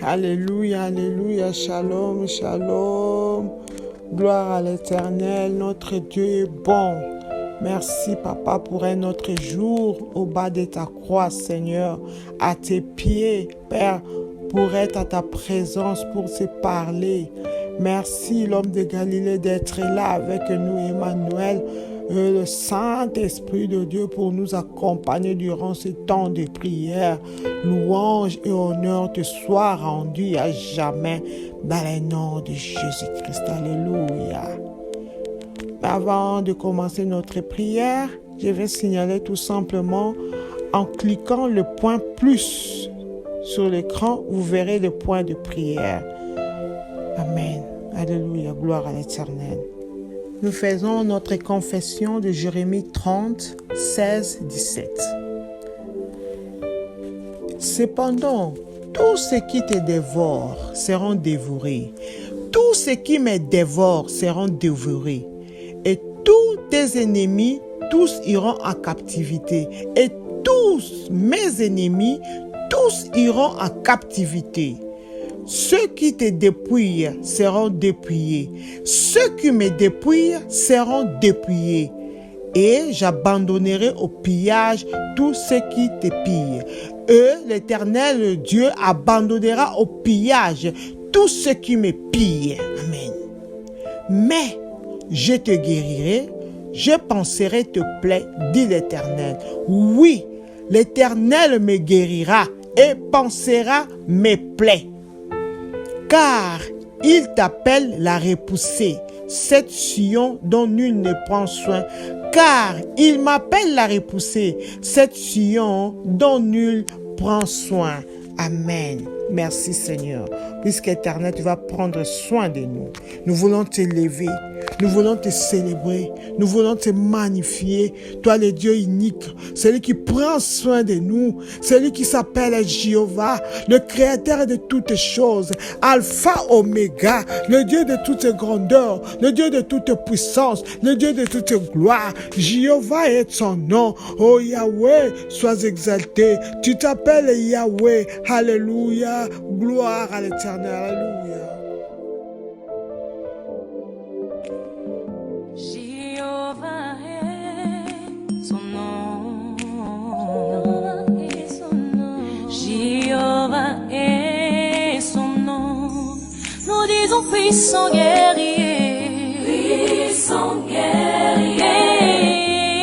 Alléluia, alléluia, shalom, shalom. Gloire à l'Éternel, notre Dieu est bon. Merci, Papa, pour un autre jour au bas de ta croix, Seigneur, à tes pieds, Père, pour être à ta présence, pour se parler. Merci, l'homme de Galilée, d'être là avec nous, Emmanuel, le Saint-Esprit de Dieu, pour nous accompagner durant ce temps de prière. Louange et honneur te soient rendus à jamais dans le nom de Jésus-Christ. Alléluia. Avant de commencer notre prière, je vais signaler tout simplement, en cliquant le point plus sur l'écran, vous verrez le point de prière. Amen. Alléluia. Gloire à l'Éternel. Nous faisons notre confession de Jérémie 30, 16, 17. Cependant, tous ceux qui te dévorent seront dévorés. Tous ceux qui me dévorent seront dévorés. Et tous tes ennemis, tous iront en captivité. Et tous mes ennemis, tous iront en captivité. Ceux qui te dépouillent seront dépouillés. Ceux qui me dépouillent seront dépouillés. Et j'abandonnerai au pillage tous ceux qui te pillent. L'Éternel Dieu abandonnera au pillage tous ceux qui me pillent. Amen. Mais je te guérirai, je panserai tes plaies, dit l'Éternel. Oui, l'Éternel me guérira et pansera mes plaies. Car il t'appelle la repoussée, cette Sion dont nul ne prend soin. Car il m'appelle la repoussée, cette Sion dont nul prend soin. Amen. Merci Seigneur, puisqu'Éternel, tu vas prendre soin de nous. Nous voulons t'élever, nous voulons te célébrer, nous voulons te magnifier. Toi, le Dieu unique, celui qui prend soin de nous, celui qui s'appelle Jéhovah, le créateur de toutes choses, Alpha, Oméga, le Dieu de toute grandeur, le Dieu de toute puissance, le Dieu de toute gloire. Jéhovah est son nom. Oh Yahweh, sois exalté. Tu t'appelles Yahweh. Alléluia. Gloire à l'Éternel. Alléluia. Jéhovah est son nom. Jéhovah est son nom. Nous disons puissant guerrier. Puissant guerrier.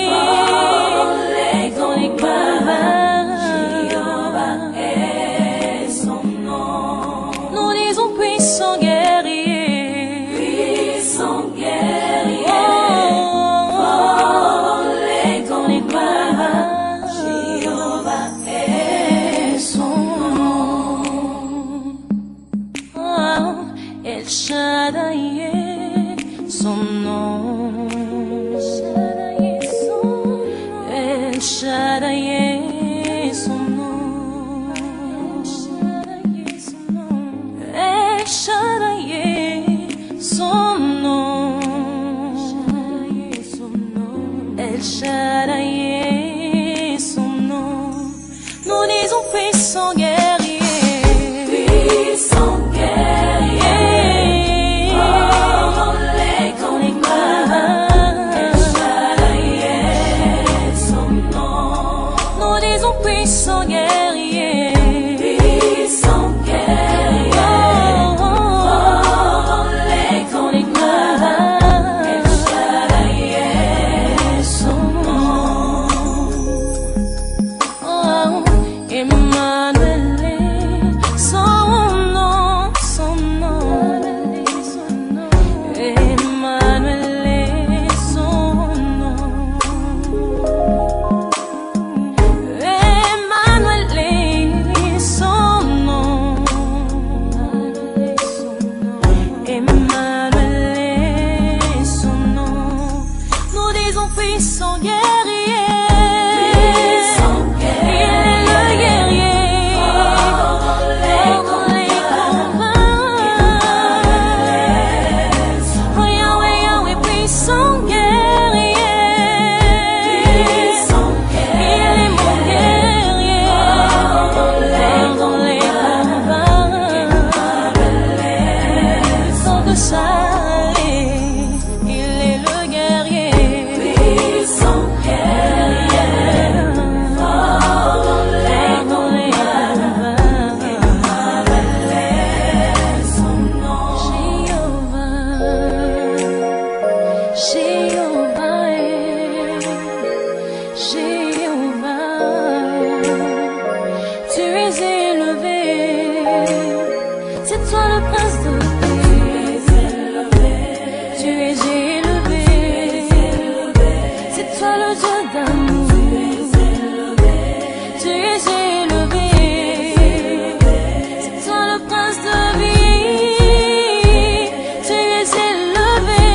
Oh, les combats. Puissant guerrier, puissant guerrier, oh, les combats, Jéhovah est son nom, oh, El Shaddai est son nom, El Shaddai est son nom. Shaddai, son nom. El Shaddai, son nom. Nous disons puissant guerrier. Puissant guerrier. Oh, les combats. El Shaddai, son nom. Nous disons puissant guerrier. Puissant guerrier. Emmanuel, que ça. Il est le guerrier, puissant guerrier, fort dans les combats. Il m'a révélé son nom. Jéhovah, tu es élevé, c'est toi le prince de paix. Tu es élevé, c'est toi le Dieu d'amour. Tu es élevé, c'est toi le prince de vie. Tu es élevé,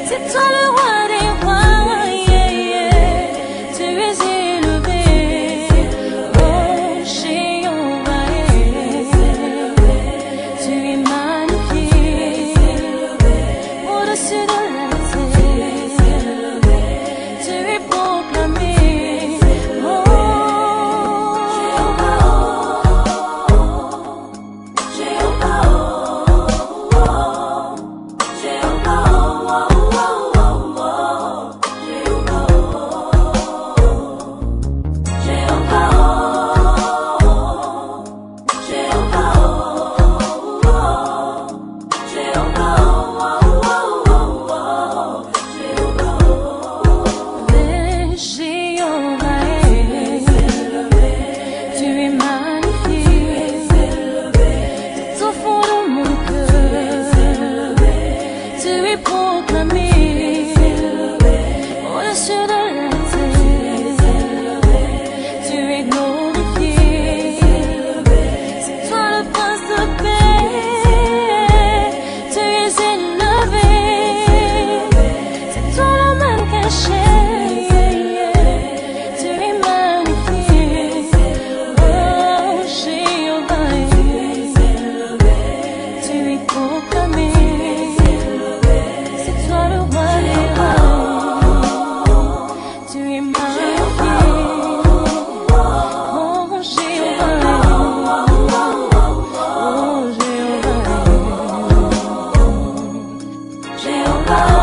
c'est toi le roi des rois. Tu es élevé, oh Jéhovah, tu es magnifié au-dessus de la terre. Tu es proclamé, oh Jéhovah, tu es magnifié tout au fond de mon cœur. Tu es proclamé au-dessus de la terre. Tu es glorifié, c'est toi le prince de paix. Tu es élevé, c'est toi le mal caché. Tu es magnifié, oh Jéhovah, tu es proclamé, c'est toi le roi des rois. Tu es magnifié, oh Jéhovah, oh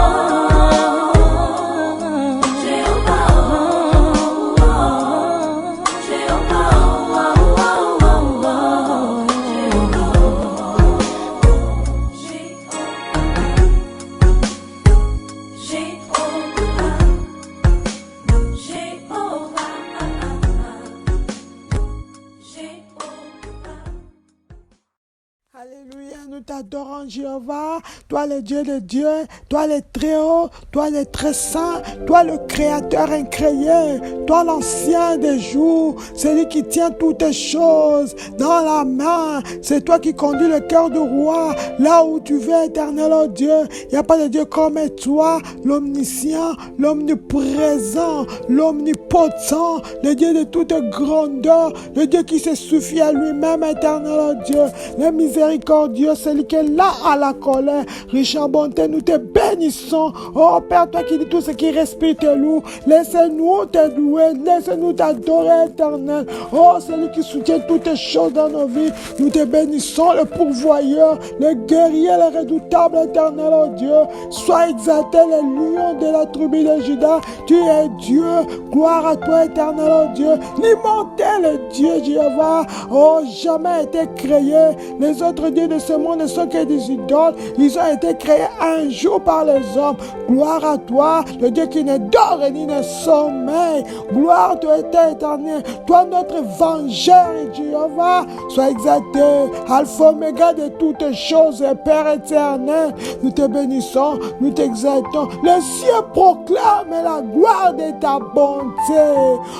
Alléluia, nous t'adorons Jéhovah, toi le Dieu de Dieu, toi le très haut, toi le très saint, toi le créateur incréé, toi l'ancien des jours, celui qui tient toutes les choses dans la main, c'est toi qui conduis le cœur du roi, là où tu veux, éternel oh Dieu, il n'y a pas de Dieu comme toi, l'omniscient, l'omniprésent, l'omnipotent, le Dieu de toute grandeur, le Dieu qui se suffit à lui-même, éternel oh Dieu, le miséricordieux, celui qui est là à la colère, riche en bonté, nous te bénissons. Oh Père, toi qui dis tout ce qui respire te loue, laisse-nous te louer, laisse-nous t'adorer, éternel. Oh, celui qui soutient toutes les choses dans nos vies, nous te bénissons, le pourvoyeur, le guerrier, le redoutable, éternel, oh Dieu. Sois exalté, le lion de la tribu de Juda, tu es Dieu, gloire à toi, éternel, oh Dieu. L'immortel Dieu, Jéhovah, oh, jamais été créé. Les autres dieux de ce monde ne sont que des idoles. Ils ont été créés un jour par les hommes. Gloire à toi, le Dieu qui ne dort et ni ne sommeille. Gloire à toi, éternel. Toi, notre vengeur, Jéhovah, sois exalté. Alpha, Oméga de toutes choses, Père éternel. Nous te bénissons, nous t'exaltons. Les cieux proclament la gloire de ta bonté.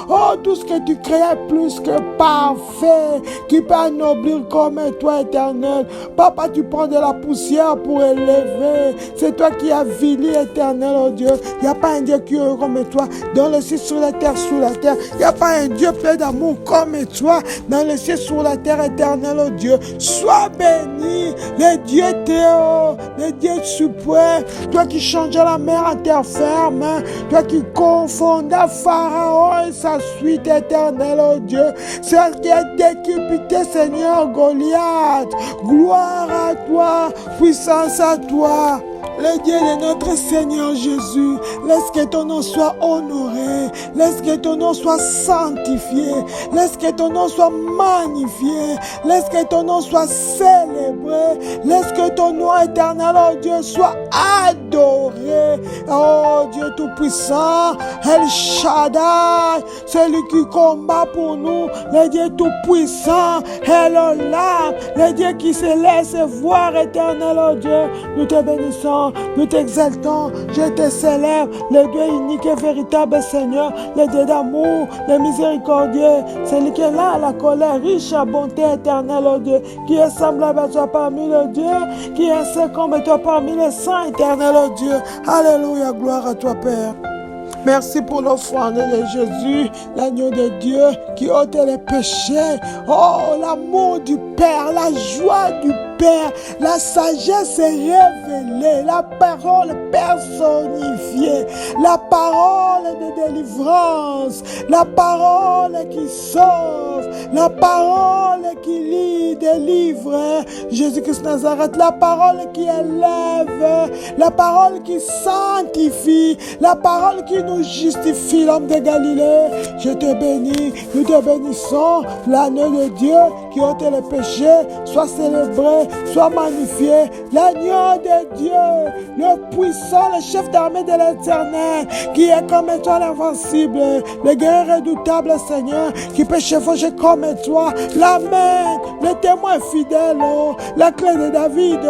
Oh, tout ce que tu crées est plus que parfait. Qui peut ennoblir comme toi, éternel. Papa, tu prends de la poussière pour élever. C'est toi qui as vili, éternel, oh Dieu. Il n'y a pas un Dieu qui est comme toi. Dans le ciel, sur la terre, sous la terre. Il n'y a pas un Dieu plein d'amour comme toi. Dans le ciel, sur la terre, éternel, oh Dieu. Sois béni, le Dieu Théo, le Dieu suprême. Toi qui changeas la mer en terre ferme. Toi qui confondas Pharaon et sa suite, éternel, oh oh Dieu, celle qui a décapité, Seigneur, Goliath. Gloire à toi, puissance à toi. Le Dieu de notre Seigneur Jésus, laisse que ton nom soit honoré, laisse que ton nom soit sanctifié, laisse que ton nom soit magnifié, laisse que ton nom soit célébré, laisse que ton nom éternel, oh Dieu, soit adoré. Oh Dieu Tout-Puissant, El Shaddai, celui qui combat pour nous, le Dieu Tout-Puissant, El Olam, le Dieu qui se laisse voir, éternel, oh Dieu, nous te bénissons. Nous t'exaltons, je te célèbre, le Dieu unique et véritable Seigneur, le Dieu d'amour, le miséricordieux, celui qui est là à la colère, riche à bonté éternelle, oh Dieu, qui est semblable à toi parmi les dieux, qui est seul comme toi parmi les saints éternels, oh Dieu. Alléluia, gloire à toi, Père. Merci pour l'offrande de Jésus, l'agneau de Dieu qui ôte les péchés. Oh, l'amour du Père, la joie du Père, la sagesse est révélée, la parole personnifiée, la parole de délivrance, la parole qui sauve, la parole qui lit, délivre. Jésus-Christ Nazareth, la parole qui élève, la parole qui sanctifie, la parole qui nous justifie, l'homme de Galilée. Je te bénis, nous te bénissons, l'agneau de Dieu qui ôte les péchés, soit célébré, soit magnifié, l'agneau de Dieu, le puissant, le chef d'armée de l'Éternel, qui est comme toi l'invincible, le guerrier redoutable, Seigneur, qui peut chevaucher comme toi, l'amen, le témoin fidèle, oh, la clé de David.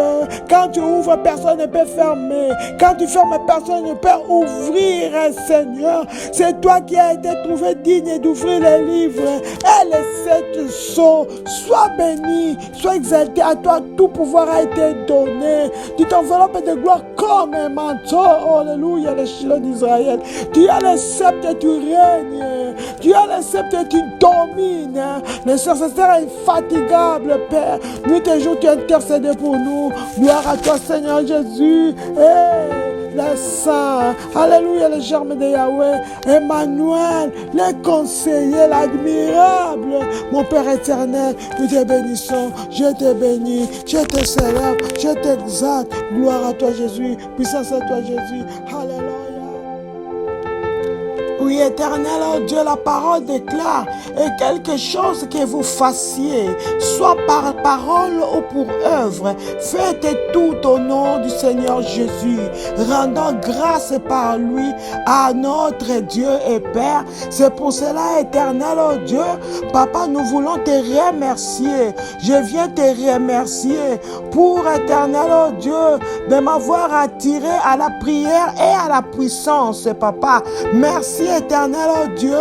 Quand tu ouvres, personne ne peut fermer. Quand tu fermes, personne ne peut ouvrir, Seigneur. C'est toi qui as été trouvé digne d'ouvrir les livres et les 7 sceaux. Sois béni, sois exalté, à toi tout pouvoir a été donné. Tu t'enveloppes de gloire comme un manteau. Alléluia, le Shiloh d'Israël. Tu as le sceptre et tu règnes. Tu as le sceptre et tu domines. Le successeur est infatigable, Père. Nuit et jour, tu intercèdes pour nous. Gloire à toi, Seigneur Jésus. Le Saint, alléluia, le germe de Yahweh, Emmanuel, le conseiller, l'admirable, mon Père éternel, nous te bénissons, je te bénis, je te célèbre, je t'exalte, gloire à toi Jésus, puissance à toi Jésus, alléluia. Oui, éternel, oh Dieu, la parole déclare, et quelque chose que vous fassiez, soit par parole ou pour œuvre, faites tout au nom du Seigneur Jésus, rendant grâce par lui à notre Dieu et Père. C'est pour cela, éternel, oh Dieu, Papa, nous voulons te remercier. Je viens te remercier pour, éternel, oh Dieu, de m'avoir attiré à la prière et à la puissance, Papa. Merci, éternel, oh Dieu,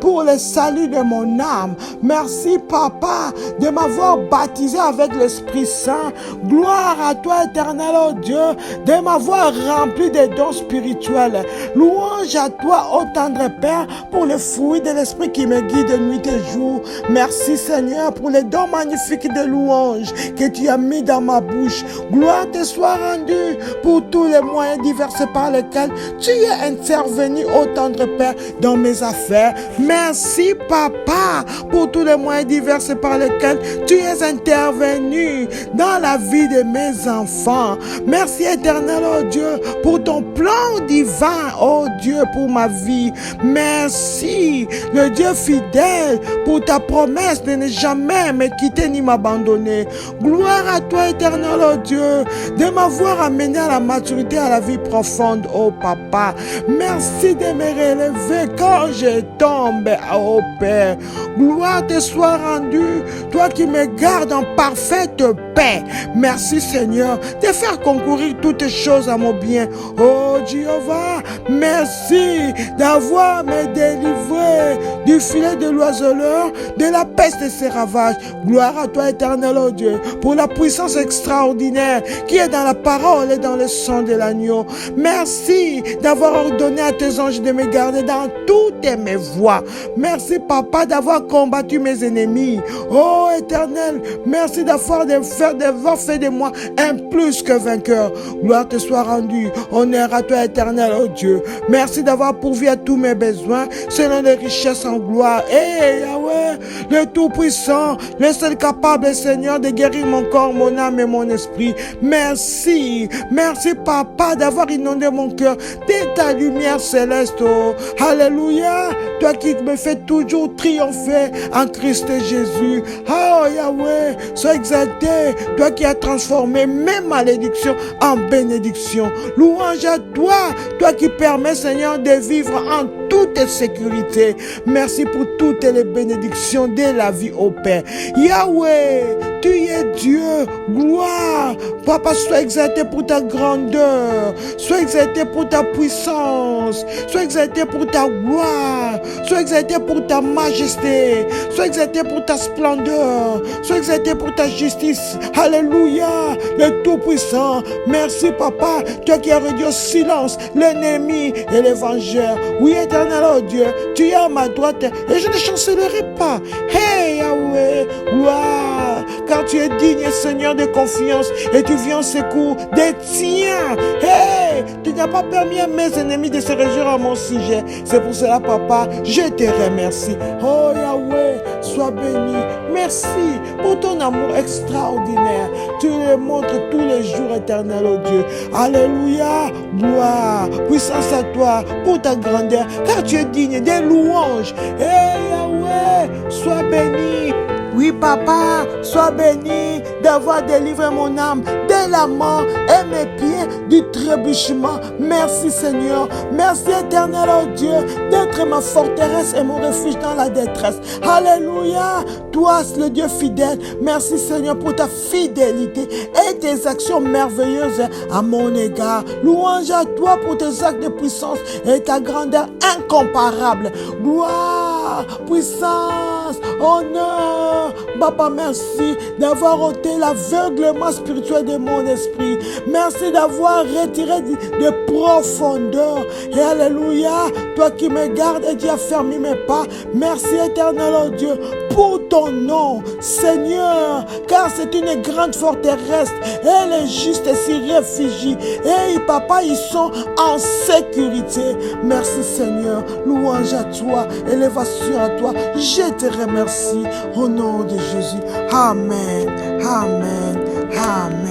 pour le salut de mon âme. Merci, Papa, de m'avoir baptisé avec l'Esprit Saint. Gloire à toi, éternel, oh Dieu, de m'avoir rempli des dons spirituels. Louange à toi, ô tendre Père, pour le fruit de l'Esprit qui me guide nuit et jour. Merci, Seigneur, pour les dons magnifiques de louange que tu as mis dans ma bouche. Gloire te soit rendue pour tous les moyens divers par lesquels tu es intervenu, ô tendre Père, dans mes affaires. Merci, Papa, pour tous les moyens divers par lesquels tu es intervenu dans la vie de mes enfants. Merci, éternel, oh Dieu, pour ton plan divin, oh Dieu, pour ma vie. Merci, le Dieu fidèle, pour ta promesse de ne jamais me quitter ni m'abandonner. Gloire à toi, éternel, oh Dieu, de m'avoir amené à la maturité, à la vie profonde, oh Papa. Merci de me relever quand je tombe, oh Père. Gloire te soit rendue, toi qui me gardes en parfaite paix. Merci, Seigneur, de faire concourir toutes choses à mon bien. Oh Jéhovah, merci d'avoir me délivré du filet de l'oiseleur, de la peste et ses ravages. Gloire à toi, éternel, oh Dieu, pour la puissance extraordinaire qui est dans la parole et dans le sang de l'agneau. Merci d'avoir ordonné à tes anges de me garder dans toutes mes voies. Merci, Papa, d'avoir combattu mes ennemis. Oh éternel, merci d'avoir fait de moi un plus que vainqueur. Gloire te soit rendue. Honneur à toi, éternel, oh Dieu. Merci d'avoir pourvu à tous mes besoins selon les richesses en gloire. Yahweh, le Tout-Puissant, le seul capable, Seigneur, de guérir mon corps, mon âme et mon esprit. Merci, merci Papa d'avoir inondé mon cœur de ta lumière céleste. Oh. Alléluia, toi qui me fais toujours triompher en Christ Jésus. Oh Yahweh, sois exalté, toi qui as transformé mes malédictions en bénédictions. Louange à toi, toi qui permets, Seigneur, de vivre en toute sécurité. Merci pour toutes les bénédictions de la vie au Père. Yahweh, tu es Dieu, gloire. Papa, sois exalté pour ta grandeur, sois exalté pour ta puissance, sois exalté pour ta gloire, sois exalté pour ta majesté, sois exalté pour ta splendeur, sois exalté pour ta justice. Alléluia, le Tout-Puissant. Merci Papa, toi qui as réduit au silence l'ennemi et l'évangile. Oui, éternel, oh Dieu, tu es à ma droite et je ne chancellerai pas. Hey Yahweh, gloire, car tu es digne, Seigneur, de confiance et tu viens au secours des tiens. Hey, tu n'as pas permis à mes ennemis de se réjouir à mon sujet. C'est pour cela, Papa, je te remercie. Oh Yahweh, sois béni. Merci pour ton amour extraordinaire. Tu le montres tous les jours, éternel, oh Dieu. Alléluia, gloire, puissance à toi pour ta grandeur, car tu es digne des louanges. Hey Yahweh, sois béni. Oui, Papa, sois béni d'avoir délivré mon âme de la mort et mes pieds du trébuchement. Merci, Seigneur. Merci, éternel, oh Dieu, d'être ma forteresse et mon refuge dans la détresse. Alléluia. Toi, le Dieu fidèle. Merci, Seigneur, pour ta fidélité et tes actions merveilleuses à mon égard. Louange à toi pour tes actes de puissance et ta grandeur incomparable. Gloire, puissance, honneur. Papa, merci d'avoir ôté l'aveuglement spirituel de mon esprit. Merci d'avoir retiré de profondeur. Et alléluia, toi qui me gardes et qui as fermé mes pas. Merci éternel, oh Dieu, pour ton nom, Seigneur, car c'est une grande forteresse et les justes s'y réfugient. Et Papa, ils sont en sécurité. Merci Seigneur, louange à toi, élévation à toi. Je te remercie au nom de Jésus. Amen, amen, amen.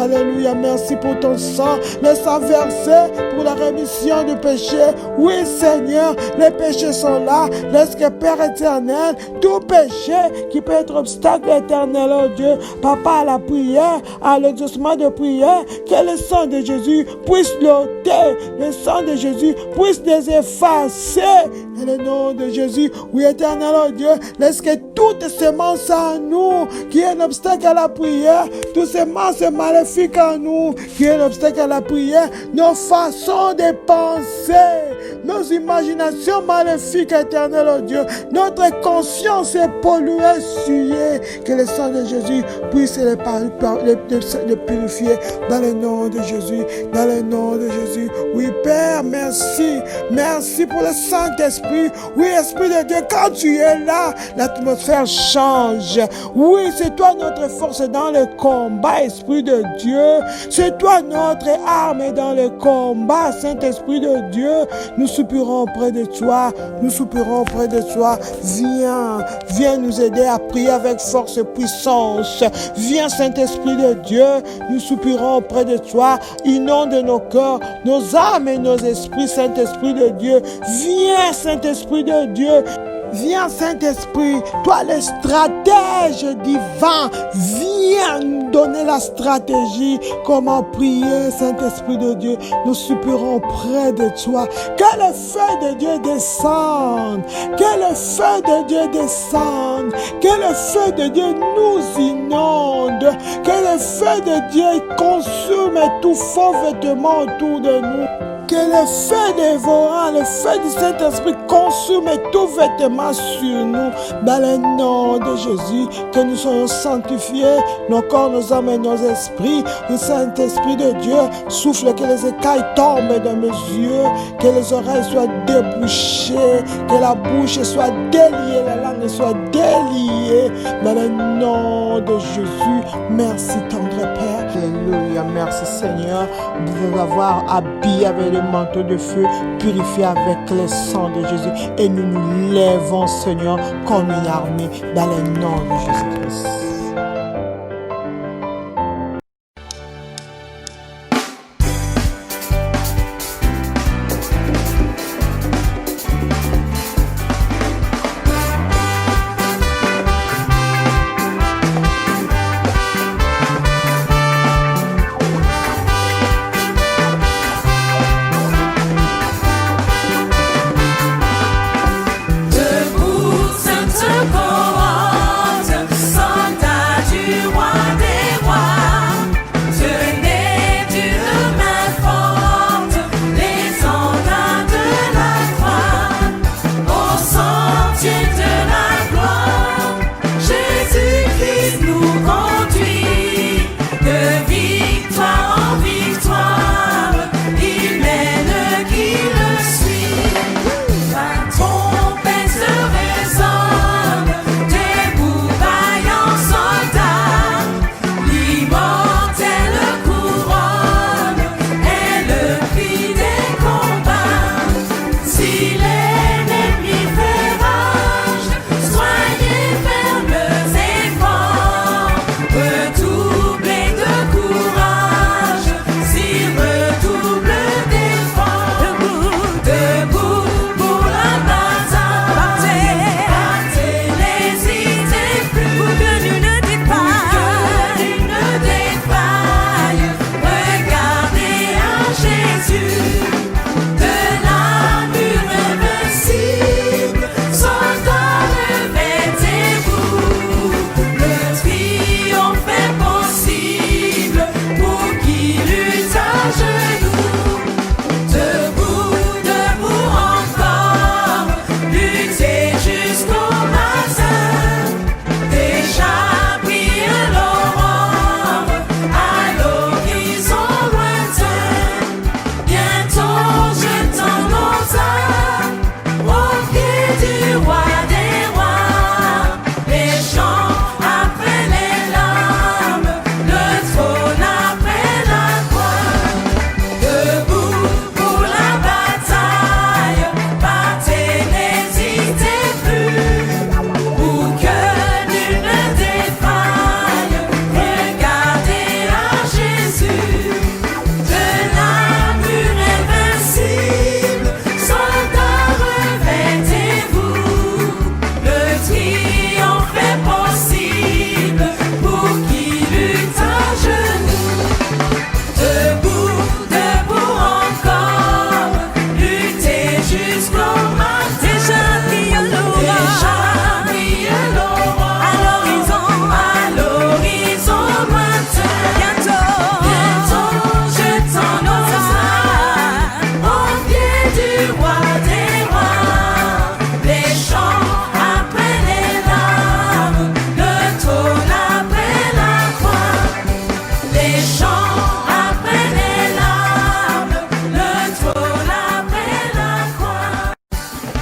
Alléluia, merci pour ton sang, le sang versé pour la rémission du péché. Oui, Seigneur, les péchés sont là. Laisse que Père éternel, tout péché qui peut être obstacle éternel, oh Dieu, Papa, à la prière, à l'exaucement de prière, que le sang de Jésus puisse l'ôter, le sang de Jésus puisse les effacer. Dans le nom de Jésus, oui, éternel, oh Dieu, laisse que toute sémence en nous, qui est un obstacle à la prière, toutes ces semences maléfiques en nous, qui est un obstacle à la prière, nos façons de penser, nos imaginations maléfiques, éternel, oh Dieu, notre conscience est polluée, souillée, que le sang de Jésus puisse les purifier dans le nom de Jésus, dans le nom de Jésus. Oui, Père, merci, merci pour le Saint-Esprit. Oui, Esprit de Dieu, quand tu es là, l'atmosphère change. Oui, c'est toi notre force dans le combat, Esprit de Dieu. C'est toi notre arme dans le combat, Saint-Esprit de Dieu. Nous soupirons auprès de toi. Nous soupirons auprès de toi. Viens, viens nous aider à prier avec force et puissance. Viens, Saint-Esprit de Dieu. Nous soupirons auprès de toi. Inonde nos cœurs, nos âmes et nos esprits, Saint-Esprit de Dieu. Viens, Saint-Esprit de Dieu. Viens, Saint-Esprit, toi le stratège divin, viens nous donner la stratégie, comment prier, Saint-Esprit de Dieu. Nous soupirons près de toi. Que le feu de Dieu descende, que le feu de Dieu descende, que le feu de Dieu nous inonde, que le feu de Dieu consume tout faux vêtement autour de nous. Que le feu dévorant, le feu du Saint-Esprit consume tout vêtement sur nous. Dans le nom de Jésus, que nous soyons sanctifiés, nos corps, nos âmes et nos esprits. Le Saint-Esprit de Dieu souffle, que les écailles tombent de mes yeux, que les oreilles soient débouchées, que la bouche soit déliée, la langue soit déliée. Dans le nom de Jésus, merci tendre Père. Alléluia, merci Seigneur de nous avoir habillés avec le manteau de feu, purifiés avec le sang de Jésus. Et nous nous lèvons, Seigneur, comme une armée dans le nom de Jésus-Christ.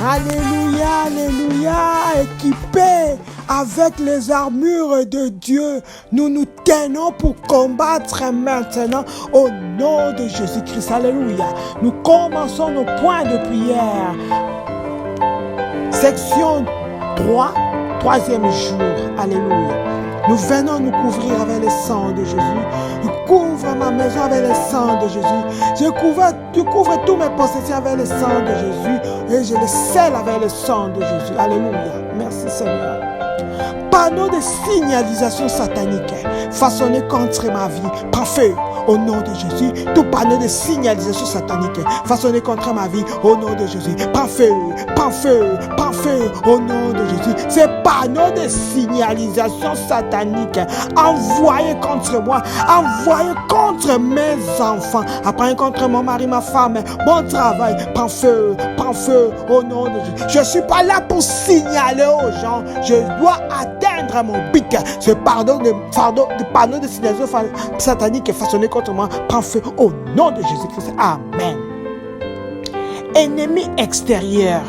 Alléluia, alléluia, équipés avec les armures de Dieu, nous nous tenons pour combattre maintenant au nom de Jésus-Christ. Alléluia. Nous commençons nos points de prière. Section 3, troisième jour. Alléluia. Nous venons nous couvrir avec le sang de Jésus. Je couvre ma maison avec le sang de Jésus. Je couvre tous mes possessions avec le sang de Jésus. Et je les scelle avec le sang de Jésus. Alléluia. Merci Seigneur. Panneau de signalisation satanique façonné contre ma vie, par feu, au nom de Jésus. Tout panneau de signalisation satanique façonné contre ma vie, au nom de Jésus. Par feu, par feu, par feu, au nom de Jésus. Ces panneaux de signalisation satanique envoyés contre moi, envoyés contre mes enfants, après contre mon mari, ma femme, mon travail, par feu, au nom de Jésus. Je ne suis pas là pour signaler aux gens, je dois atteindre mon but. Ce panneau de signalisation satanique façonné contre moi, prend feu au nom de Jésus-Christ. Amen. Ennemi extérieur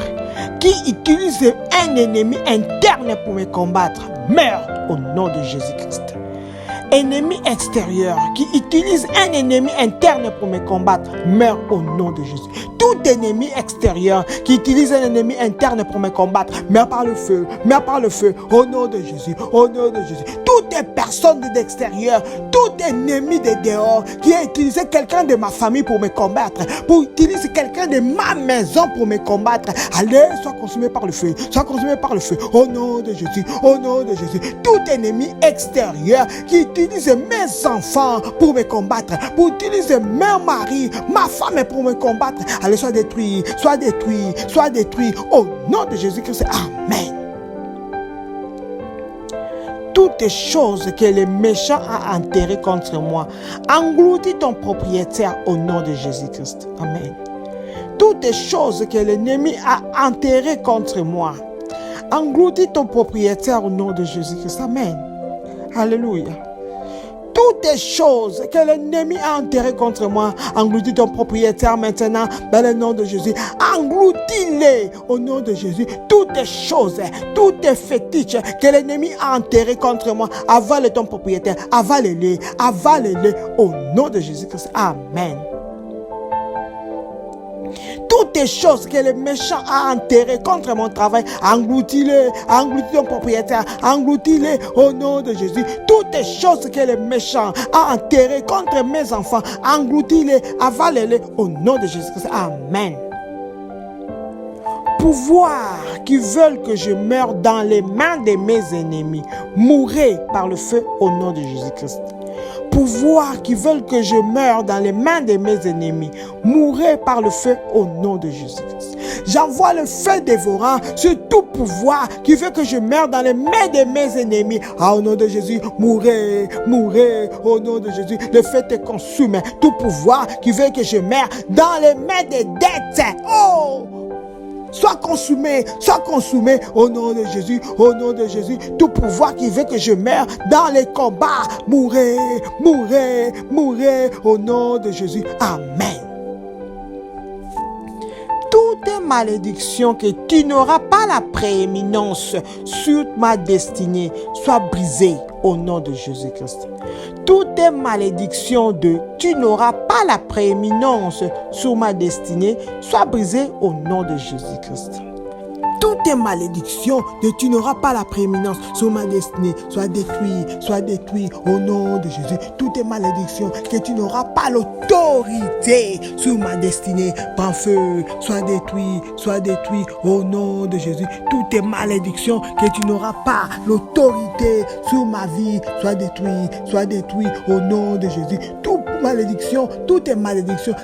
qui utilise un ennemi interne pour me combattre, meurt au nom de Jésus-Christ. ennemi extérieur qui utilise un ennemi interne pour me combattre meurt au nom de Jésus. Tout ennemi extérieur qui utilise un ennemi interne pour me combattre meurt par le feu, meurt par le feu, au nom de Jésus, au nom de Jésus. Toute personne de l'extérieur, tout ennemi de dehors qui a utilisé quelqu'un de ma famille pour me combattre, pour utiliser quelqu'un de ma maison pour me combattre, allez, sois consumé par le feu, sois consumé par le feu, au nom de Jésus, au nom de Jésus. Tout ennemi extérieur qui utilise mes enfants pour me combattre, pour utiliser mon mari, ma femme pour me combattre, allez, sois détruit, sois détruit, sois détruit, au nom de Jésus-Christ. Amen. Toutes choses que le méchant a enterrées contre moi, engloutis ton propriétaire au nom de Jésus-Christ. Amen. Toutes choses que l'ennemi a enterrées contre moi, engloutis ton propriétaire au nom de Jésus-Christ. Amen. Alléluia. Toutes choses que l'ennemi a enterrées contre moi, engloutis ton propriétaire maintenant dans le nom de Jésus. Engloutis-les au nom de Jésus. Toutes choses, toutes fétiches que l'ennemi a enterrées contre moi, avale ton propriétaire, avale-les, avale-les au nom de Jésus-Christ. Amen. Toutes les choses que le méchant a enterrées contre mon travail, engloutis-les, engloutis ton propriétaire, engloutis-les au nom de Jésus. Toutes les choses que le méchant a enterrées contre mes enfants, engloutis-les, avale-les au nom de Jésus-Christ. Amen. Pouvoir qui veulent que je meure dans les mains de mes ennemis, mourrez par le feu au nom de Jésus-Christ. Pouvoir qui veulent que je meure dans les mains de mes ennemis, mourrez par le feu au nom de Jésus-Christ. J'envoie le feu dévorant sur tout pouvoir qui veut que je meure dans les mains de mes ennemis. Au nom de Jésus, mourrez, mourrez au nom de Jésus. Le feu te consume. Tout pouvoir qui veut que je meure dans les mains des dettes. Oh! Sois consumé au nom de Jésus, au nom de Jésus. Tout pouvoir qui veut que je meure dans les combats, mourrez, mourrez, mourrez au nom de Jésus. Amen. Toute malédiction que tu n'auras pas la prééminence sur ma destinée soit brisée au nom de Jésus-Christ. Toute malédiction de tu n'auras pas la prééminence sur ma destinée soit brisée au nom de Jésus-Christ. Toute malédiction de tu n'auras pas la prééminence sur ma destinée soit détruite au nom de Jésus. Toute malédiction que tu n'auras pas l'autorité sur ma destinée, prends feu, soit détruit au nom de Jésus. Toute malédiction que tu n'auras pas l'autorité sur ma vie, soit détruit au nom de Jésus. Toute malédiction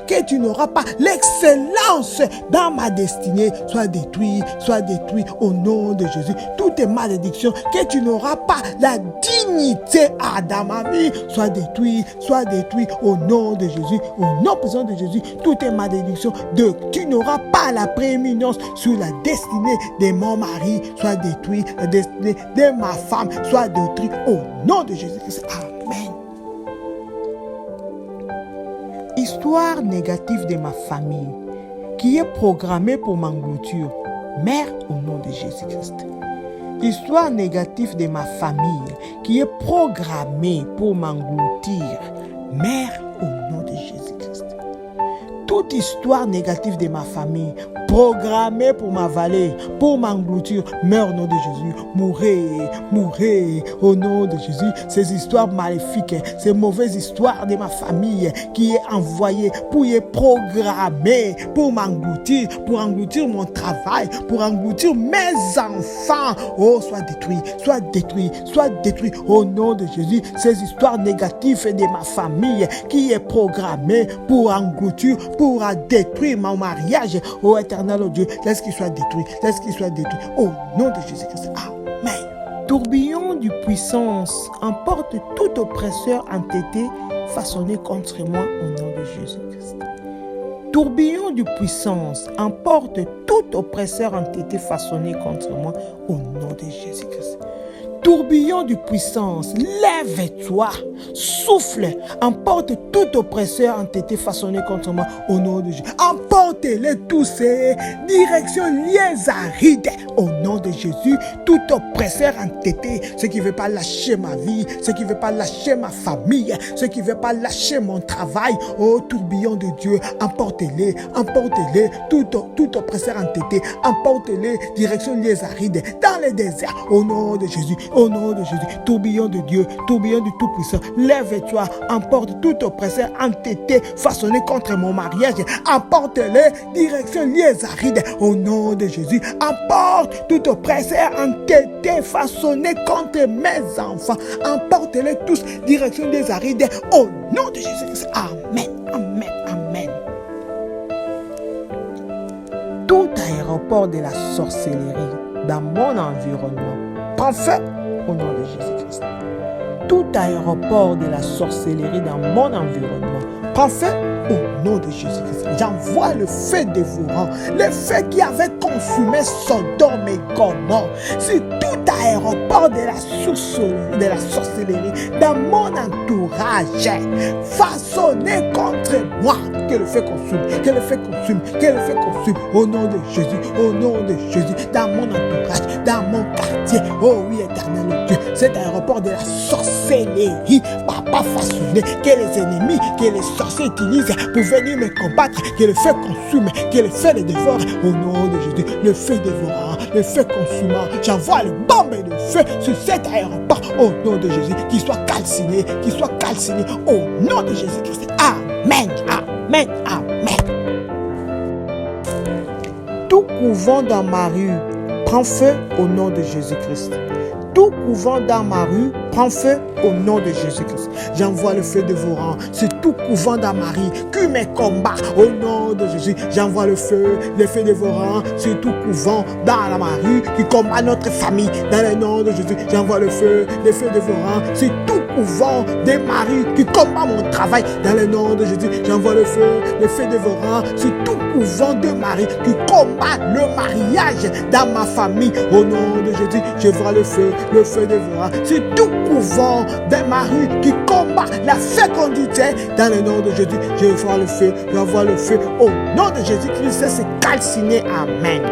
que tu n'auras pas l'excellence dans ma destinée, soit détruit au nom de Jésus. Toute malédiction que tu n'auras pas la dignité dans ma vie, soit détruit au nom de Jésus, au nom puissant de Jésus. Toute malédiction de tu n'auras pas la prééminence sur la destinée de mon mari, soit détruit, la destinée de ma femme, soit détruite au nom de Jésus-Christ. Amen. Histoire négative de ma famille qui est programmée pour m'engloutir, mère au nom de Jésus-Christ. Histoire négative de ma famille qui est programmée pour m'engloutir, mère au nom de Jésus-Christ. Toute histoire négative de ma famille programmée pour m'avaler, pour m'engloutir, meurt au nom de Jésus. Mourrez au nom de Jésus. Ces histoires maléfiques, ces mauvaises histoires de ma famille qui est envoyée pour y programmer, pour m'engloutir, pour engloutir mon travail, pour engloutir mes enfants. Oh, sois détruit au nom de Jésus. Ces histoires négatives de ma famille qui est programmée pour engloutir, pour détruire mon mariage. Oh, éternel Dieu, laisse qu'il soit détruit, au nom de Jésus-Christ. Amen. Tourbillon de puissance emporte tout oppresseur entêté façonné contre moi au nom de Jésus-Christ. Tourbillon de puissance emporte tout oppresseur entêté façonné contre moi au nom de Jésus-Christ. tourbillon de puissance, lève-toi, souffle, emporte tout oppresseur entêté façonné contre moi au nom de Jésus. Emporte-les tous ces directions liées arides au nom de Jésus. Tout oppresseur entêté, ceux qui ne veut pas lâcher ma vie, ceux qui ne veut pas lâcher ma famille, ceux qui ne veulent pas lâcher mon travail, oh tourbillon de Dieu, emporte-les, emporte-les, tout oppresseur entêté, emporte-les, directions liées arides dans les déserts au nom de Jésus. Au nom de Jésus, tourbillon de Dieu, tourbillon du Tout-Puissant, lève-toi, emporte tout oppresseur entêté, façonné contre mon mariage, emporte-les, direction liées arides, au nom de Jésus, emporte tout oppresseur entêté, façonné contre mes enfants, emporte-les tous, direction liées arides, au nom de Jésus. Amen, amen, amen. Tout aéroport de la sorcellerie dans mon environnement prend feu au nom de Jésus-Christ. Tout aéroport de la sorcellerie dans mon environnement prend feu au nom de Jésus-Christ. J'envoie le feu dévorant, le feu qui avait consumé Sodome et Gomorrhe sur tout aéroport de la sorcellerie dans mon entourage, façonné contre moi. Que le feu consume, que le feu consume, que le feu consume au nom de Jésus, au nom de Jésus, dans mon entourage, dans mon quartier. Oh oui, éternel Dieu, cet aéroport de la sorcellerie, papa façonné, que les ennemis, que les sorciers utilisent pour venir me combattre, que le feu consume, que le feu les dévore au nom de Jésus, le feu dévorant, le feu consumant. J'envoie le bombe de feu sur cet aéroport au nom de Jésus, qu'il soit calciné au nom de Jésus-Christ. Amen, amen, amen. Tout couvent dans ma rue prend feu au nom de Jésus-Christ. Tout couvent dans ma rue prend feu au nom de Jésus-Christ. J'envoie le feu dévorant sur tout couvent dans ma rue qui me combat au nom de Jésus. J'envoie le feu dévorant sur tout couvent dans ma rue qui combat notre famille dans le nom de Jésus. J'envoie le feu dévorant sur tout couvent de ma rue qui combat mon travail dans le nom de Jésus. J'envoie le feu dévorant sur tout couvent de ma rue qui combat le mariage dans ma famille au nom de Jésus. Je vois le feu dévorant sur tout couvent de ma rue qui combat la fécondité dans le nom de Jésus. Je vois le feu, j'envoie le feu au nom de Jésus-Christ. C'est calciné. Amen.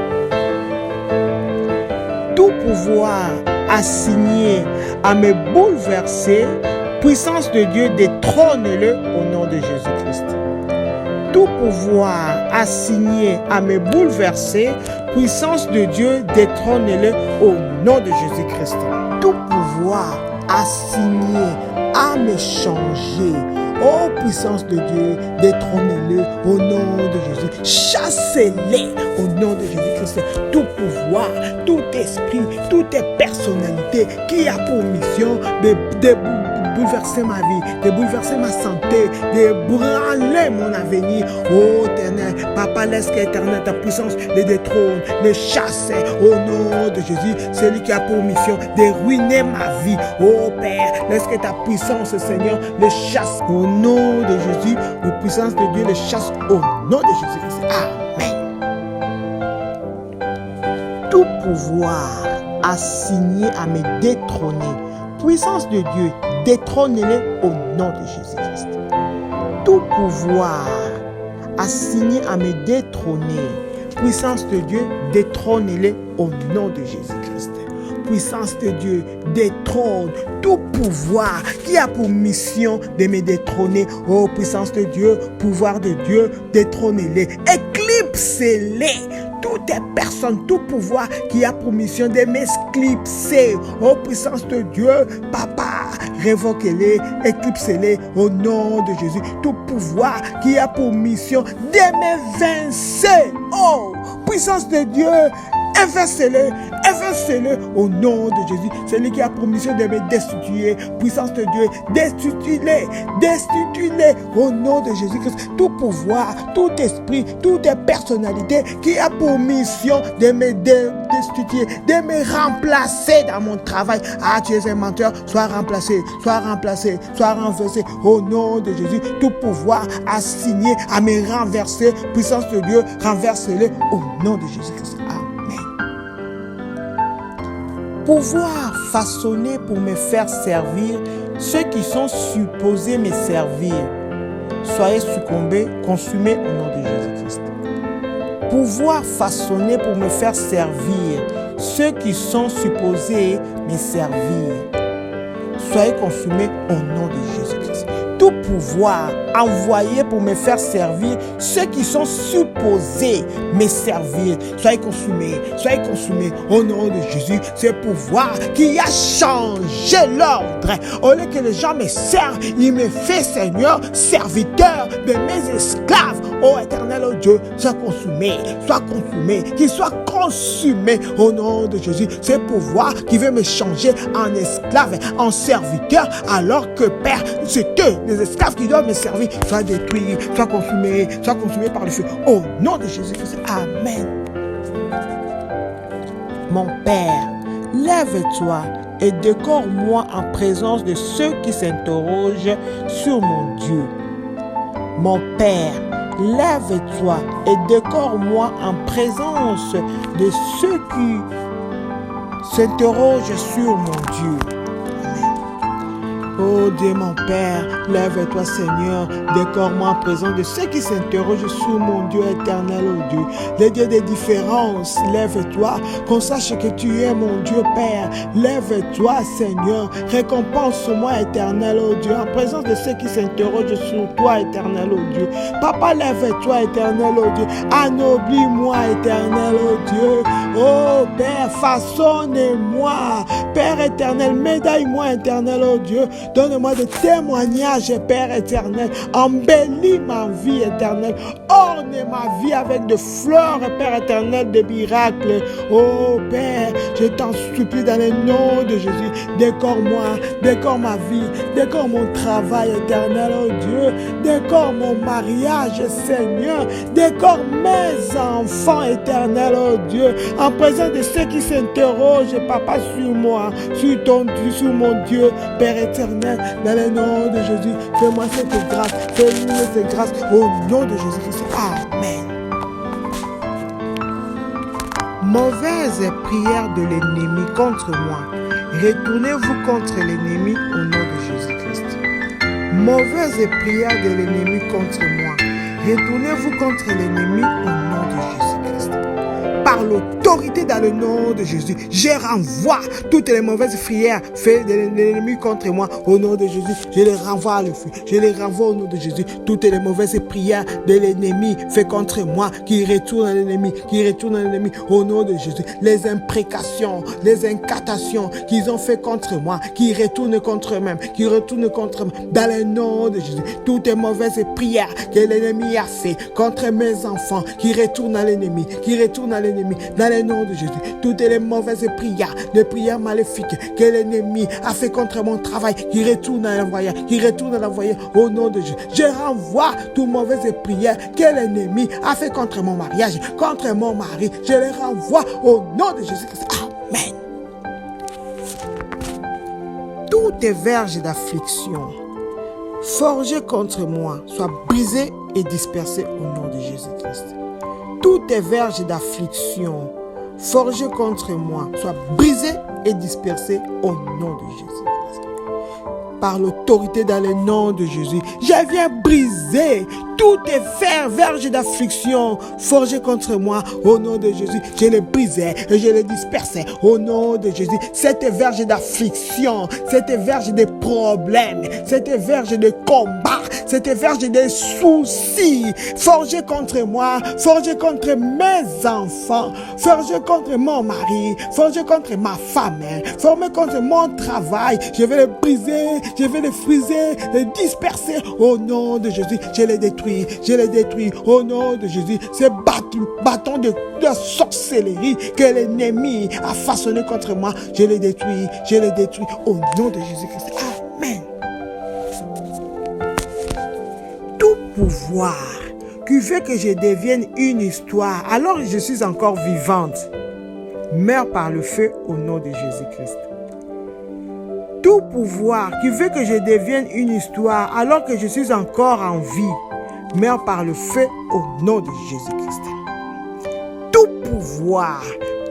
Tout pouvoir assigné à me bouleverser, puissance de Dieu, détrône-le au nom de Jésus-Christ. Tout pouvoir assigné à me bouleverser, puissance de Dieu, détrône-le au nom de Jésus-Christ. Tout pouvoir assigné à me changer, ô puissance de Dieu, détrône-le au nom de Jésus. Chassez-les au nom de Jésus-Christ. Tout pouvoir, tout esprit, toute personnalité qui a pour mission de bouleverser ma vie, de bouleverser ma santé, de branler mon avenir. Oh éternel, Papa, laisse qu'éternel, ta puissance les détrône, les chasse au nom de Jésus. Celui qui a pour mission de ruiner ma vie. Oh Père, laisse que ta puissance, Seigneur, les chasse au nom de Jésus. La puissance de Dieu les chasse au nom de Jésus-Christ. Amen. Tout pouvoir assigné à me détrôner, puissance de Dieu, détrône-les au nom de Jésus-Christ. Tout pouvoir assigné à me détrôner, puissance de Dieu, détrône-les au nom de Jésus-Christ. Puissance de Dieu, détrône tout pouvoir qui a pour mission de me détrôner. Oh, puissance de Dieu, pouvoir de Dieu, détrône-les, éclipse-les. Toutes personnes, tout pouvoir qui a pour mission de m'éclipser. Oh, puissance de Dieu, Papa, révoque-les, éclipse-les au nom de Jésus. Tout pouvoir qui a pour mission de m'évincer. Oh, puissance de Dieu, évince-le, évince-le au nom de Jésus. Celui qui a pour mission de me destituer, puissance de Dieu, destitue-les, destitue-les au nom de Jésus-Christ. Tout pouvoir, tout esprit, toute personnalité qui a pour mission de me destituer, de me remplacer dans mon travail. Ah, tu es un menteur, sois remplacé, sois remplacé, sois renversé au nom de Jésus. Tout pouvoir assigné à me renverser, puissance de Dieu, renverse-le au nom de Jésus-Christ. Pouvoir façonné pour me faire servir ceux qui sont supposés me servir. Soyez succombés, consumés au nom de Jésus-Christ. Pouvoir façonné pour me faire servir ceux qui sont supposés me servir. Soyez consumés au nom de Jésus-Christ. Tout pouvoir envoyé pour me faire servir ceux qui sont supposés me servir. Soyez consumés au nom de Jésus. Ce pouvoir qui a changé l'ordre. Au lieu que les gens me servent, il me fait Seigneur, serviteur de mes esclaves. Ô éternel, ô Dieu, sois consumé, qu'il soit consumé au nom de Jésus. Ce pouvoir qui veut me changer en esclave, en serviteur, alors que Père, c'est eux, les esclaves qui doivent me servir, soient détruits, soient consumés par le feu. Au nom de Jésus-Christ, Amen. Mon Père, lève-toi et décore-moi en présence de ceux qui s'interrogent sur mon Dieu. Mon Père, lève-toi et décore-moi en présence de ceux qui s'interrogent sur mon Dieu. Oh Dieu mon Père, lève-toi Seigneur, décore-moi en présence de ceux qui s'interrogent sur mon Dieu éternel, oh Dieu. Le Dieu des différences, lève-toi, qu'on sache que tu es mon Dieu Père. Lève-toi Seigneur, récompense-moi éternel, oh Dieu, en présence de ceux qui s'interrogent sur toi éternel, oh Dieu. Papa, lève-toi éternel, oh Dieu, anoblis-moi éternel, oh Dieu. Oh Père, façonne-moi, Père éternel, médaille-moi éternel, oh Dieu. Donne-moi des témoignages, Père éternel. Embellis ma vie éternelle. Orne ma vie avec de fleurs, Père éternel, de miracles. Oh Père, je t'en supplie dans le nom de Jésus. Décore-moi, décore ma vie, décore mon travail éternel, oh Dieu. Décore mon mariage, Seigneur. Décore mes enfants éternels, oh Dieu. En présence de ceux qui s'interrogent, Papa, sur moi, sur ton Dieu, sur mon Dieu, Père éternel. Dans le nom de Jésus, fais-moi cette grâce, fais-nous cette grâce au nom de Jésus-Christ. Amen. Mauvaise prière de l'ennemi contre moi. Retournez-vous contre l'ennemi au nom de Jésus-Christ. Mauvaise prière de l'ennemi contre moi. Retournez-vous contre l'ennemi au nom de Jésus-Christ. Par l'autorité dans le nom de Jésus, je renvoie toutes les mauvaises prières faites de l'ennemi contre moi au nom de Jésus. Je les renvoie à le feu. Je les renvoie au nom de Jésus. Toutes les mauvaises prières de l'ennemi faites contre moi, qui retournent à l'ennemi, au nom de Jésus. Les imprécations, les incantations qu'ils ont fait contre moi, qui retournent contre eux-mêmes, dans le nom de Jésus. Toutes les mauvaises prières que l'ennemi a fait contre mes enfants, qui retournent à l'ennemi, dans le nom de Jésus. Toutes les mauvaises prières, les prières maléfiques que l'ennemi a fait contre mon travail, qui retournent à l'envoyer, au nom de Jésus. Je renvoie toutes les mauvaises prières que l'ennemi a fait contre mon mariage, contre mon mari. Je les renvoie au nom de Jésus-Christ. Amen. Toutes les verges d'affliction forgées contre moi soient brisées et dispersées au nom de Jésus-Christ. Toutes les verges d'affliction forgées contre moi soient brisées et dispersées au nom de Jésus-Christ. Par l'autorité dans le nom de Jésus, je viens briser toutes les verges d'affliction forgées contre moi au nom de Jésus. Je les brisais et je les dispersais au nom de Jésus. Cette verge d'affliction, cette verge de problèmes, cette verge de combat, cette verge de soucis forgée contre moi, forgée contre mes enfants, forgée contre mon mari, forgée contre ma femme, forgée contre mon travail. Je vais les briser, je vais les friser, les disperser au nom de Jésus. Je les détruis au nom de Jésus. Ces bâtons de sorcellerie que l'ennemi a façonné contre moi, je les détruis au nom de Jésus-Christ. Amen. Tout pouvoir qui veut que je devienne une histoire alors que je suis encore vivante meurt par le feu au nom de Jésus-Christ. Tout pouvoir qui veut que je devienne une histoire alors que je suis encore en vie meurt par le feu au nom de Jésus-Christ. Tout pouvoir,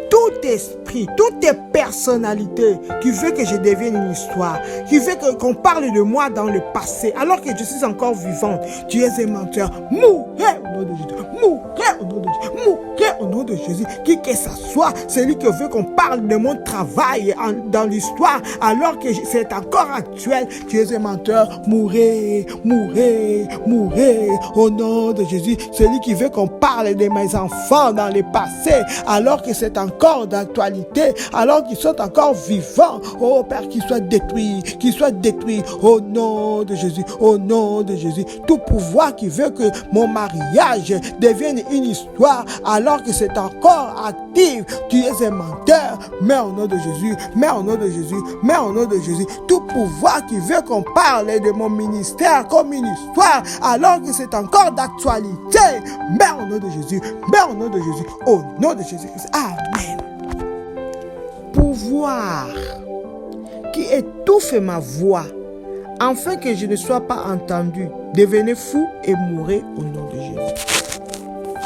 tout esprit esprit, toutes tes personnalités qui veulent que je devienne une histoire, qui veut qu'on parle de moi dans le passé, alors que je suis encore vivante, tu es un menteur. Mourez au nom de Jésus. Mourez au nom de Jésus. Mourez au nom de Jésus. Qui que ce soit, celui qui veut qu'on parle de mon travail dans l'histoire, alors que c'est encore actuel, tu es un menteur. Mourez, mourez, mourez au nom de Jésus. Celui qui veut qu'on parle de mes enfants dans le passé, alors que c'est encore d'actualité, alors qu'ils sont encore vivants. Oh Père, qu'ils soient détruits au nom de Jésus, au nom de Jésus. Tout pouvoir qui veut que mon mariage devienne une histoire, alors que c'est encore actif, tu es un menteur. Mais au nom de Jésus, mais au nom de Jésus, mais au nom de Jésus. Tout pouvoir qui veut qu'on parle de mon ministère comme une histoire, alors que c'est encore d'actualité, mais au nom de Jésus, mais au nom de Jésus, au nom de Jésus-Christ. Amen. Pouvoir qui étouffe ma voix, afin que je ne sois pas entendu, devenez fou et mourrez au nom de Jésus.